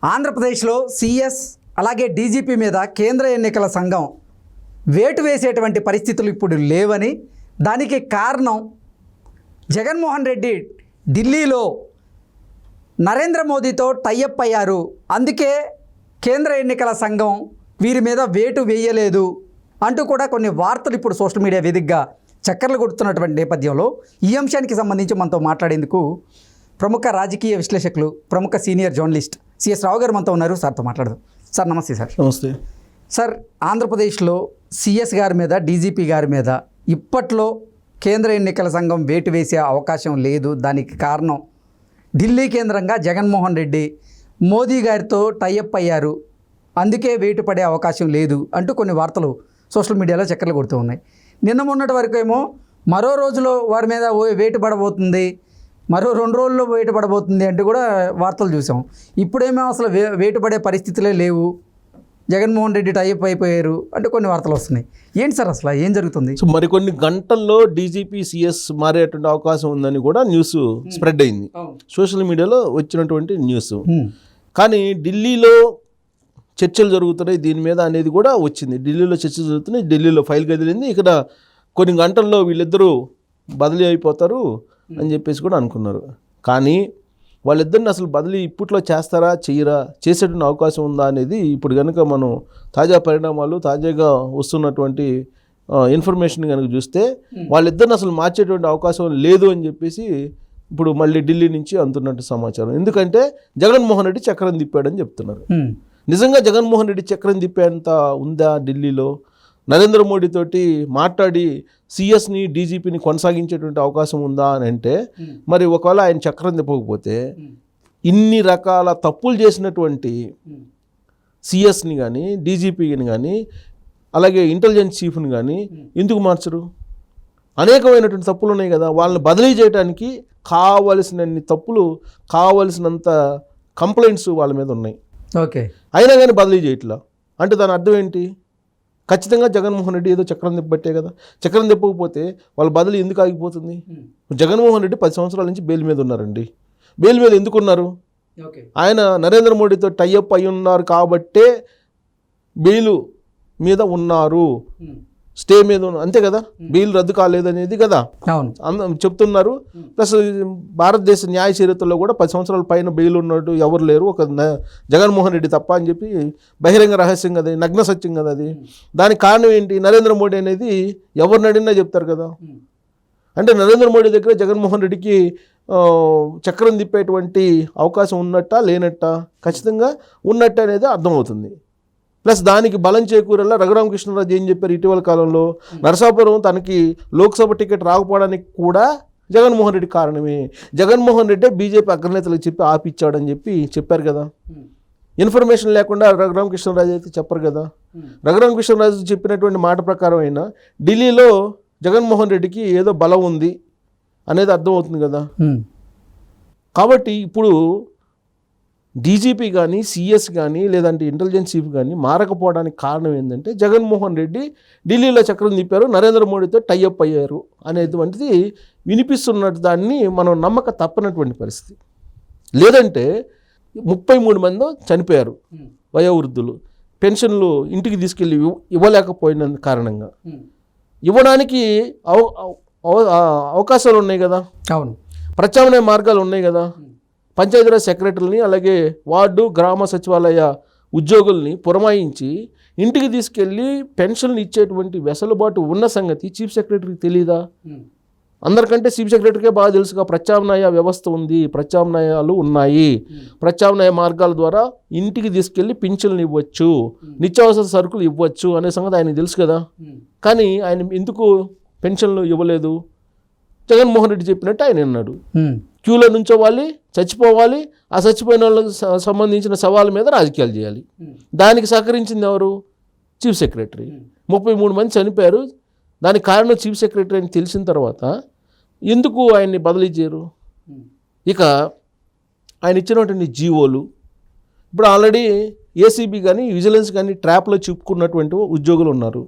ఆంధ్రప్రదేశ్లో సిఎస్ అలాగే డీజీపీ మీద కేంద్ర ఎన్నికల సంఘం వేటు వేసేటువంటి పరిస్థితులు ఇప్పుడు లేవని, దానికి కారణం జగన్మోహన్ రెడ్డి ఢిల్లీలో నరేంద్ర మోదీతో టైఅప్ అయ్యారు, అందుకే కేంద్ర ఎన్నికల సంఘం వీరి మీద వేటు వేయలేదు అంటూ కూడా కొన్ని వార్తలు ఇప్పుడు సోషల్ మీడియా వేదికగా చక్కర్లు కొడుతున్నటువంటి నేపథ్యంలో ఈ అంశానికి సంబంధించి మనతో మాట్లాడేందుకు ప్రముఖ రాజకీయ విశ్లేషకులు, ప్రముఖ సీనియర్ జర్నలిస్ట్ సిఎస్ రావు గారు మనతో ఉన్నారు. సార్తో మాట్లాడదాం. సార్ నమస్తే. సార్ నమస్తే. సార్, ఆంధ్రప్రదేశ్లో సిఎస్ గారి మీద, డీజీపీ గారి మీద ఇప్పట్లో కేంద్ర ఎన్నికల సంఘం వేటు వేసే అవకాశం లేదు. దానికి కారణం ఢిల్లీ కేంద్రంగా జగన్మోహన్ రెడ్డి మోదీ గారితో టైఅప్ అయ్యారు, అందుకే వేటు పడే అవకాశం లేదు అంటూ కొన్ని వార్తలు సోషల్ మీడియాలో చక్కర్లు కొడుతూ ఉన్నాయి. నిన్న మొన్నటి వరకు ఏమో మరో రోజులో వారి మీద వేటు పడబోతుంది, మరో 2 రోజుల్లో వేటు పడబోతుంది అంటూ కూడా వార్తలు చూసాం. ఇప్పుడేమో అసలు వేటు పడే పరిస్థితులే లేవు, జగన్మోహన్ రెడ్డి టైఅప్ అయిపోయారు అంటే కొన్ని వార్తలు వస్తున్నాయి. ఏంటి సార్ అసలు ఏం జరుగుతుంది? సో మరికొన్ని గంటల్లో డీజీపీ సిఎస్ మారేటువంటి అవకాశం ఉందని కూడా న్యూస్ స్ప్రెడ్ అయింది, సోషల్ మీడియాలో వచ్చినటువంటి న్యూస్. కానీ ఢిల్లీలో చర్చలు జరుగుతున్నాయి దీని మీద అనేది కూడా వచ్చింది. ఢిల్లీలో చర్చలు జరుగుతున్నాయి, ఢిల్లీలో ఫైల్ కదిలింది. ఇక్కడ కొన్ని గంటల్లో వీళ్ళిద్దరూ బదిలీ అయిపోతారు అని చెప్పేసి కూడా అనుకున్నారు. కానీ వాళ్ళిద్దరిని అసలు బదిలీ ఇప్పట్లో చేస్తారా చెయ్యరా, చేసేటువంటి అవకాశం ఉందా అనేది ఇప్పుడు కనుక మనం తాజా పరిణామాలు, తాజాగా వస్తున్నటువంటి ఇన్ఫర్మేషన్ కనుక చూస్తే వాళ్ళిద్దరిని అసలు మార్చేటువంటి అవకాశం లేదు అని చెప్పేసి ఇప్పుడు మళ్ళీ ఢిల్లీ నుంచి అందుతున్నట్టు సమాచారం. ఎందుకంటే జగన్మోహన్ రెడ్డి చక్రం తిప్పాడని చెప్తున్నారు. నిజంగా జగన్మోహన్ రెడ్డి చక్రం తిప్పేంత ఉందా ఢిల్లీలో? నరేంద్ర మోడీ తోటి మాట్లాడి సిఎస్ని, డీజీపీని కొనసాగించేటువంటి అవకాశం ఉందా అని అంటే, మరి ఒకవేళ ఆయన చక్రం తిప్పకపోతే ఇన్ని రకాల తప్పులు చేసినటువంటి సిఎస్ని కానీ, డీజీపీని కానీ, అలాగే ఇంటెలిజెన్స్ చీఫ్ని కానీ ఎందుకు మార్చరు? అనేకమైనటువంటి తప్పులు ఉన్నాయి కదా. వాళ్ళని బదిలీ చేయడానికి కావలసినన్ని తప్పులు, కావలసినంత కంప్లైంట్స్ వాళ్ళ మీద ఉన్నాయి. ఓకే, అయినా కానీ బదిలీ చేయట్లా అంటే దాని అర్థం ఏంటి? ఖచ్చితంగా జగన్మోహన్ రెడ్డి ఏదో చక్రం తిప్పబట్టే కదా. చక్రం తిప్పకపోతే వాళ్ళ బదిలీ ఎందుకు ఆగిపోతుంది? జగన్మోహన్ రెడ్డి 10 సంవత్సరాల నుంచి బెయిల్ మీద ఉన్నారండి. బెయిల్ మీద ఎందుకున్నారు? ఆయన నరేంద్ర మోడీతో టైఅప్ అయి ఉన్నారు కాబట్టే బెయిల్ మీద ఉన్నారు, స్టే మీద అంతే కదా. బెయిల్ రద్దు కాలేదనేది కదా చెప్తున్నారు. ప్లస్ భారతదేశ న్యాయ చరిత్రలో కూడా 10 సంవత్సరాల పైన బెయిల్ ఉన్నట్టు ఎవరు లేరు, ఒక జగన్మోహన్ రెడ్డి తప్ప అని చెప్పి బహిరంగ రహస్యం కదా, నగ్న సత్యం కదా అది. దానికి కారణం ఏంటి? నరేంద్ర మోడీ అనేది ఎవరిని అడిగినా చెప్తారు కదా. అంటే నరేంద్ర మోడీ దగ్గర జగన్మోహన్ రెడ్డికి చక్రం తిప్పేటువంటి అవకాశం ఉన్నట్టా లేనట్టా? ఖచ్చితంగా ఉన్నట్టు అనేది అర్థమవుతుంది. ప్లస్ దానికి బలం చేకూరేలా రఘురామకృష్ణరాజు ఏం చెప్పారు ఇటీవల కాలంలో, నరసాపురం తనకి లోక్సభ టికెట్ రాకపోవడానికి కూడా జగన్మోహన్ రెడ్డి కారణమే, జగన్మోహన్ రెడ్డి బీజేపీ అగ్రనేతలకు చెప్పి ఆపిచ్చాడని చెప్పి చెప్పారు కదా. ఇన్ఫర్మేషన్ లేకుండా రఘురామకృష్ణరాజు అయితే చెప్పరు కదా. రఘురామకృష్ణరాజు చెప్పినటువంటి మాట ప్రకారం అయినా ఢిల్లీలో జగన్మోహన్ రెడ్డికి ఏదో బలం ఉంది అనేది అర్థమవుతుంది కదా. కాబట్టి ఇప్పుడు డీజీపీ కానీ, సిఎస్ కానీ, లేదంటే ఇంటెలిజెన్స్ చీఫ్ కానీ మారకపోవడానికి కారణం ఏంటంటే జగన్మోహన్ రెడ్డి ఢిల్లీలో చక్రం తిప్పారు, నరేంద్ర మోడీతో టైఅప్ అయ్యారు అనేటువంటిది వినిపిస్తున్నట్టు దాన్ని మనం నమ్మక తప్పనటువంటి పరిస్థితి. లేదంటే 33 మంది చనిపోయారు వయోవృద్ధులు, పెన్షన్లు ఇంటికి తీసుకెళ్ళి ఇవ్వలేకపోయిన కారణంగా. ఇవ్వడానికి అవకాశాలు ఉన్నాయి కదా, అవును, ప్రత్యామ్నాయ మార్గాలు ఉన్నాయి కదా. పంచాయతీరాజ్ సెక్రటరీని, అలాగే వార్డు, గ్రామ సచివాలయ ఉద్యోగుల్ని పురమాయించి ఇంటికి తీసుకెళ్ళి పెన్షన్లు ఇచ్చేటువంటి వెసులుబాటు ఉన్న సంగతి చీఫ్ సెక్రటరీకి తెలీదా? అందరికంటే చీఫ్ సెక్రటరీకే బాగా తెలుసుగా. ప్రత్యామ్నాయ వ్యవస్థ ఉంది, ప్రత్యామ్నాయాలు ఉన్నాయి, ప్రత్యామ్నాయ మార్గాల ద్వారా ఇంటికి తీసుకెళ్ళి పింఛన్లు ఇవ్వచ్చు, నిత్యావసర సరుకులు ఇవ్వచ్చు అనే సంగతి ఆయనకు తెలుసు కదా. కానీ ఆయన ఎందుకు పెన్షన్లు ఇవ్వలేదు? జగన్మోహన్ రెడ్డి చెప్పినట్టు ఆయన అన్నాడు, క్యూలో నుంచోవాలి, చచ్చిపోవాలి, ఆ చచ్చిపోయిన వాళ్ళకి సంబంధించిన సవాళ్ళ మీద రాజకీయాలు చేయాలి. దానికి సహకరించింది ఎవరు? Chief secretary. 33 మంది చనిపోయారు, దానికి కారణం చీఫ్ సెక్రటరీ అని తెలిసిన తర్వాత ఎందుకు ఆయన్ని బదిలీ చేయరు? ఇక ఆయన ఇచ్చినటువంటి జీవోలు ఇప్పుడు ఆల్రెడీ ఏసీబీ కానీ, విజిలెన్స్ కానీ ట్రాప్లో చిక్కుకున్నటువంటి ఉద్యోగులు ఉన్నారు.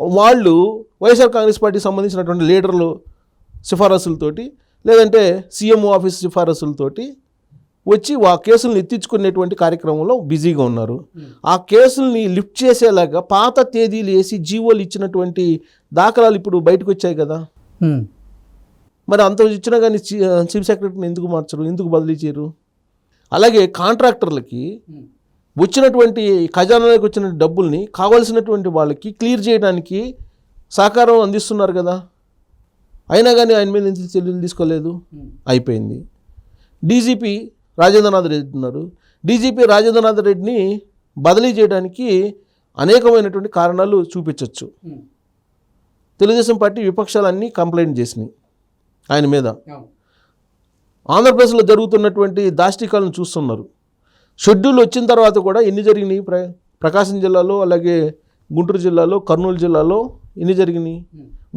వాళ్ళు వైఎస్ఆర్ కాంగ్రెస్ పార్టీకి సంబంధించినటువంటి లీడర్లు సిఫారసులతోటి, లేదంటే సీఎంఓ ఆఫీస్ సిఫారసులతోటి వచ్చి ఆ కేసులను ఎత్తించుకునేటువంటి కార్యక్రమంలో బిజీగా ఉన్నారు. ఆ కేసుల్ని లిఫ్ట్ చేసేలాగా పాత తేదీలు వేసి జీవోలు ఇచ్చినటువంటి దాఖలాలు ఇప్పుడు బయటకు వచ్చాయి కదా. మరి అంత ఇచ్చినా కానీ చీఫ్ సెక్రటరీని ఎందుకు మార్చరు, ఎందుకు బదిలీ చేయరు? అలాగే కాంట్రాక్టర్లకి వచ్చినటువంటి ఖజానాలకు వచ్చిన డబ్బుల్ని కావాల్సినటువంటి వాళ్ళకి క్లియర్ చేయడానికి సహకారం అందిస్తున్నారు కదా. అయినా కానీ ఆయన మీద ఎంత చర్యలు తీసుకోలేదు. అయిపోయింది. డీజీపీ రాజేంద్రనాథ్ రెడ్డి ఉన్నారు. డీజీపీ రాజేంద్రనాథ్ రెడ్డిని బదిలీ చేయడానికి అనేకమైనటువంటి కారణాలు చూపించవచ్చు. తెలుగుదేశం పార్టీ విపక్షాలన్నీ కంప్లైంట్ చేసినాయి ఆయన మీద. ఆంధ్రప్రదేశ్లో జరుగుతున్నటువంటి దాష్టికాలను చూస్తున్నారు. షెడ్యూల్ వచ్చిన తర్వాత కూడా ఎన్ని జరిగినాయి ప్రకాశం జిల్లాలో, అలాగే గుంటూరు జిల్లాలో, కర్నూలు జిల్లాలో ఎన్ని జరిగినాయి?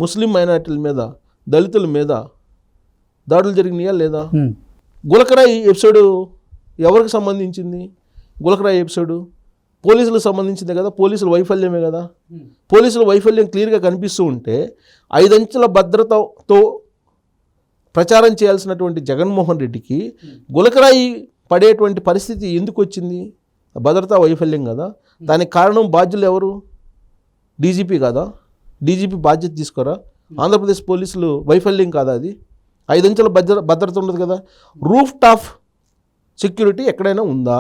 ముస్లిం మైనారిటీల మీద, దళితుల మీద దాడులు జరిగినాయా లేదా? గులకరాయి ఎపిసోడ్ ఎవరికి సంబంధించింది? గులకరాయి ఎపిసోడ్ పోలీసులకు సంబంధించిందే కదా, పోలీసుల వైఫల్యమే కదా. పోలీసుల వైఫల్యం క్లియర్గా కనిపిస్తూ ఉంటే 5 అంచెల భద్రతతో ప్రచారం చేయాల్సినటువంటి జగన్మోహన్ రెడ్డికి గులకరాయి పడేటువంటి పరిస్థితి ఎందుకు వచ్చింది? భద్రతా వైఫల్యం కదా. దానికి కారణం బాధ్యులు ఎవరు? డీజీపీ కాదా? డీజీపీ బాధ్యత తీసుకోరా? ఆంధ్రప్రదేశ్ పోలీసులు వైఫల్యం కాదా అది? 5 అంచెల భద్రత ఉండదు కదా. రూఫ్ టాప్ సెక్యూరిటీ ఎక్కడైనా ఉందా?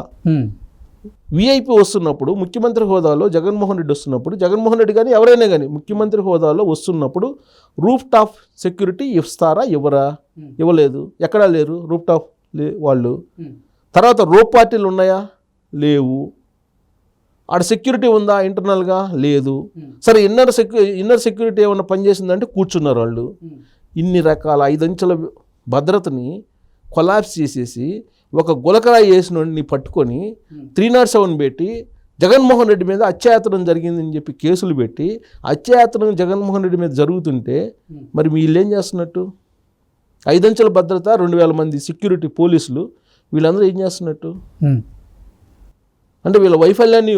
విఐపి వస్తున్నప్పుడు, ముఖ్యమంత్రి హోదాలో జగన్మోహన్ రెడ్డి వస్తున్నప్పుడు, జగన్మోహన్ రెడ్డి కానీ ఎవరైనా కానీ ముఖ్యమంత్రి హోదాలో వస్తున్నప్పుడు రూఫ్ టాప్ సెక్యూరిటీ ఇస్తారా? ఇవ్వరా? ఇవ్వలేదు. ఎక్కడా లేరు రూఫ్ టాప్ వాళ్ళు. తర్వాత రోప్ పార్టీలు ఉన్నాయా? లేవు. ఆడ సెక్యూరిటీ ఉందా ఇంటర్నల్గా? లేదు. సరే ఇన్నర్ సెక్యూరిటీ ఏమన్నా పనిచేసిందంటే కూర్చున్నారు వాళ్ళు. ఇన్ని రకాల 5 అంచెల భద్రతని కొలాప్స్ చేసేసి ఒక గులకరాయి వేసినోడిని పట్టుకొని 307 పెట్టి జగన్మోహన్ రెడ్డి మీద అత్యాయతనం జరిగిందని చెప్పి కేసులు పెట్టి అత్యాయతనం జగన్మోహన్ రెడ్డి మీద జరుగుతుంటే మరి వీళ్ళు ఏం చేస్తున్నట్టు? 5 అంచెల భద్రత, 2000 మంది సెక్యూరిటీ పోలీసులు, వీళ్ళందరూ ఏం చేస్తున్నట్టు? అంటే వీళ్ళ వైఫల్యాన్ని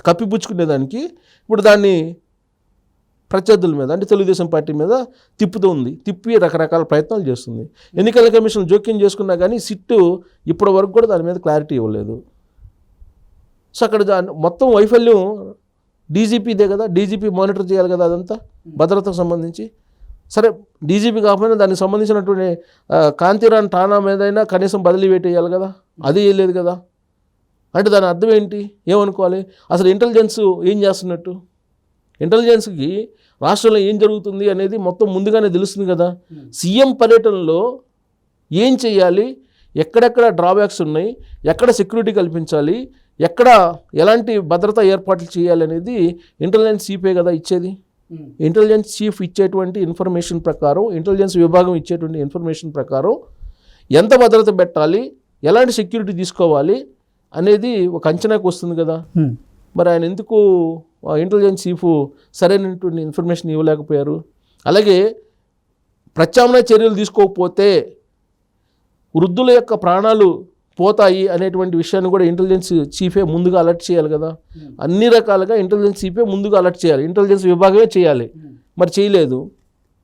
కప్పిపుచ్చుకునేదానికి ఇప్పుడు దాన్ని ప్రత్యర్థుల మీద, అంటే తెలుగుదేశం పార్టీ మీద తిప్పి రకరకాల ప్రయత్నాలు చేస్తుంది. ఎన్నికల కమిషన్ జోక్యం చేసుకున్నా కానీ సిట్టు ఇప్పటి వరకు కూడా దాని మీద క్లారిటీ ఇవ్వలేదు. సో అక్కడ మొత్తం వైఫల్యం డీజీపీదే కదా. డీజీపీ మానిటర్ చేయాలి కదా అదంతా భద్రతకు సంబంధించి. సరే డీజీపీ కాకపోయినా దానికి సంబంధించినటువంటి కాంతిరాన్ ఠాణా మీదైనా కనీసం బదిలీ వేటేయాలి కదా. అది వేయలేదు కదా. అంటే దాని అర్థం ఏంటి? ఏమనుకోవాలి? అసలు ఇంటెలిజెన్స్ ఏం చేస్తున్నట్టు? ఇంటెలిజెన్స్కి రాష్ట్రంలో ఏం జరుగుతుంది అనేది మొత్తం ముందుగానే తెలుస్తుంది కదా. సీఎం పర్యటనలో ఏం చేయాలి, ఎక్కడెక్కడ డ్రాబ్యాక్స్ ఉన్నాయి, ఎక్కడ సెక్యూరిటీ కల్పించాలి, ఎక్కడ ఎలాంటి భద్రతా ఏర్పాట్లు చేయాలి అనేది ఇంటెలిజెన్స్ చీఫే కదా ఇచ్చేది. ఇంటెలిజెన్స్ చీఫ్ ఇచ్చేటువంటి ఇన్ఫర్మేషన్ ప్రకారం, ఇంటెలిజెన్స్ విభాగం ఇచ్చేటువంటి ఇన్ఫర్మేషన్ ప్రకారం ఎంత భద్రత పెట్టాలి, ఎలాంటి సెక్యూరిటీ తీసుకోవాలి అనేది ఒక అంచనాకు వస్తుంది కదా. మరి ఆయన ఎందుకు ఇంటెలిజెన్స్ చీఫ్ సరైనటువంటి ఇన్ఫర్మేషన్ ఇవ్వలేకపోయారు? అలాగే ప్రత్యామ్నాయ చర్యలు తీసుకోకపోతే వృద్ధుల యొక్క ప్రాణాలు పోతాయి అనేటువంటి విషయాన్ని కూడా ఇంటెలిజెన్స్ చీఫే ముందుగా అలర్ట్ చేయాలి కదా. అన్ని రకాలుగా ఇంటెలిజెన్స్ చీఫే ముందుగా అలర్ట్ చేయాలి, ఇంటెలిజెన్స్ విభాగమే చేయాలి. మరి చేయలేదు.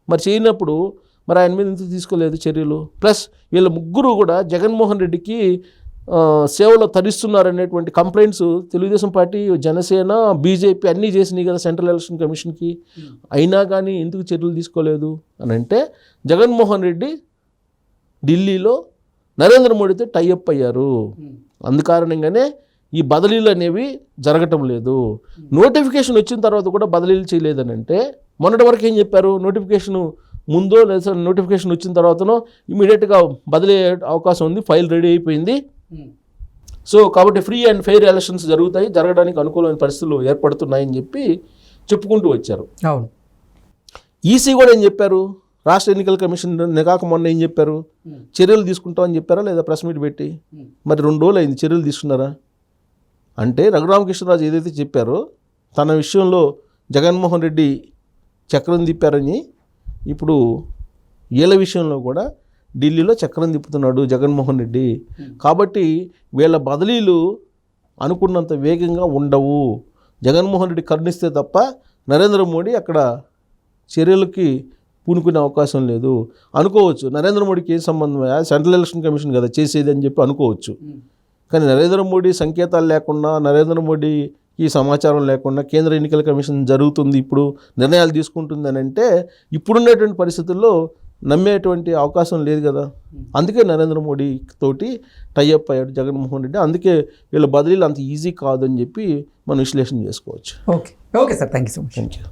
మరి చేయనప్పుడు మరి ఆయన మీద ఎందుకు తీసుకోలేదు చర్యలు? ప్లస్ వీళ్ళ ముగ్గురు కూడా జగన్మోహన్ రెడ్డికి సేవలో తరిస్తున్నారనేటువంటి complaints Telugu Desam party, Janasena, BJP అన్నీ చేసినాయి కదా సెంట్రల్ ఎలక్షన్ కమిషన్కి. అయినా కానీ ఎందుకు చర్యలు తీసుకోలేదు అని అంటే జగన్మోహన్ రెడ్డి ఢిల్లీలో నరేంద్ర మోడీతో టైఅప్ అయ్యారు. అందుకారణంగానే ఈ బదిలీలు అనేవి జరగటం లేదు. నోటిఫికేషన్ వచ్చిన తర్వాత కూడా బదిలీలు చేయలేదని అంటే మొన్నటి వరకు ఏం చెప్పారు? నోటిఫికేషన్ ముందో లేదా నోటిఫికేషన్ వచ్చిన తర్వాతనో ఇమీడియట్గా బదిలీ అవకాశం ఉంది, ఫైల్ రెడీ అయిపోయింది, సో కాబట్టి ఫ్రీ అండ్ ఫెయిర్ ఎలక్షన్స్ జరగడానికి అనుకూలమైన పరిస్థితులు ఏర్పడుతున్నాయని చెప్పి చెప్పుకుంటూ వచ్చారు. అవును. ఈసీ కూడా ఏం చెప్పారు? రాష్ట్ర ఎన్నికల కమిషన్ నికాక మొన్న ఏం చెప్పారు? చర్యలు తీసుకుంటామని చెప్పారా లేదా ప్రెస్ మీట్ పెట్టి? మరి 2 రోజులు అయింది, చర్యలు తీసుకున్నారా? అంటే రఘురామకృష్ణరాజు ఏదైతే చెప్పారో తన విషయంలో జగన్మోహన్ రెడ్డి చక్రం తిప్పారని, ఇప్పుడు వీళ్ళ విషయంలో కూడా ఢిల్లీలో చక్రం తిప్పుతున్నాడు జగన్మోహన్ రెడ్డి. కాబట్టి వీళ్ళ బదిలీలు అనుకున్నంత వేగంగా ఉండవు. జగన్మోహన్ రెడ్డి కరుణిస్తే తప్ప నరేంద్ర మోడీ అక్కడ చర్యలకి పూనుకునే అవకాశం లేదు అనుకోవచ్చు. నరేంద్ర మోడీకి ఏం సంబంధం, సెంట్రల్ ఎలక్షన్ కమిషన్ కదా చేసేది అని చెప్పి అనుకోవచ్చు. కానీ నరేంద్ర మోడీ సంకేతాలు లేకుండా, నరేంద్ర మోడీ ఈ సమాచారం లేకుండా కేంద్ర ఎన్నికల కమిషన్ జరుగుతుంది, ఇప్పుడు నిర్ణయాలు తీసుకుంటుంది అని అంటే ఇప్పుడున్నటువంటి పరిస్థితుల్లో నమ్మేటువంటి అవకాశం లేదు కదా. అందుకే నరేంద్ర మోడీ తోటి టైఅప్ అయ్యాడు జగన్మోహన్ రెడ్డి. అందుకే వీళ్ళ బదిలీలు అంత ఈజీ కాదని చెప్పి మనం విశ్లేషణ చేసుకోవచ్చు. Okay sir, thank you so much. Thank you.